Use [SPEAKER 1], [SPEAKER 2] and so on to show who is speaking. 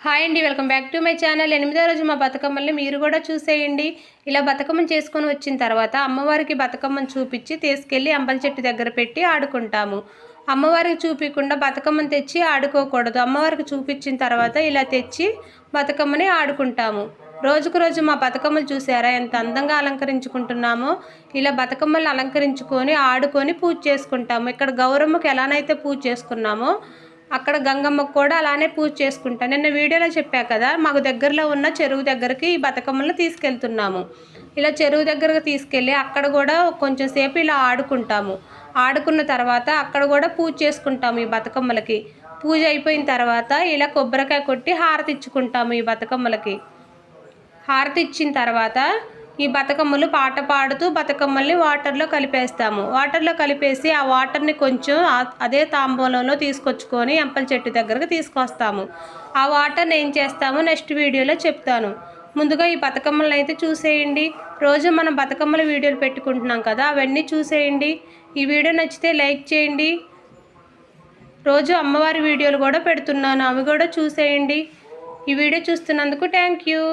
[SPEAKER 1] Hi అండి, welcome back to my channel. 8వ రోజు మా బతుకమ్మల్ని మీరు కూడా చూసేయండి. ఇలా బతుకమ్మను చేసుకొని వచ్చిన తర్వాత అమ్మవారికి బతుకమ్మను చూపించి తీసుకెళ్ళి అంబల చెట్టు దగ్గర పెట్టి ఆడుకుంటాము. అమ్మవారికి చూపించకుండా బతుకమ్మను తెచ్చి ఆడుకోకూడదు. అమ్మవారికి చూపించిన తర్వాత ఇలా తెచ్చి బతుకమ్మని ఆడుకుంటాము. రోజుకు రోజు మా బతుకమ్మలు చూసారా ఎంత అందంగా అలంకరించుకుంటున్నామో. ఇలా బతుకమ్మలు అలంకరించుకొని ఆడుకొని పూజ చేసుకుంటాము. ఇక్కడ గౌరమ్మకి ఎలానైతే పూజ చేసుకున్నామో అక్కడ గంగమ్మకు కూడా అలానే పూజ చేసుకుంటాం. నిన్న వీడియోలో చెప్పా కదా, మాకు దగ్గరలో ఉన్న చెరువు దగ్గరికి ఈ బతుకమ్మలను తీసుకెళ్తున్నాము. ఇలా చెరువు దగ్గరకు తీసుకెళ్ళి అక్కడ కూడా కొంచెం సేపు ఇలా ఆడుకుంటాము. ఆడుకున్న తర్వాత అక్కడ కూడా పూజ చేసుకుంటాము. ఈ బతుకమ్మలకి పూజ అయిపోయిన తర్వాత ఇలా కొబ్బరికాయ కొట్టి హారతి ఇచ్చుకుంటాము. ఈ బతుకమ్మలకి హారతి ఇచ్చిన తర్వాత ఈ బతుకమ్మలు పాట పాడుతూ బతుకమ్మల్ని వాటర్లో కలిపేస్తాము. వాటర్లో కలిపేసి ఆ వాటర్ని కొంచెం అదే తాంబూలంలో తీసుకొచ్చుకొని ఎంపల చెట్టు దగ్గరకు తీసుకొస్తాము. ఆ వాటర్ని ఏం చేస్తామో నెక్స్ట్ వీడియోలో చెప్తాను. ముందుగా ఈ బతుకమ్మలను అయితే చూసేయండి. రోజు మనం బతుకమ్మల వీడియోలు పెట్టుకుంటున్నాం కదా, అవన్నీ చూసేయండి. ఈ వీడియో నచ్చితే లైక్ చేయండి. రోజు అమ్మవారి వీడియోలు కూడా పెడుతున్నాను, అవి కూడా చూసేయండి. ఈ వీడియో చూస్తున్నందుకు థ్యాంక్ యూ.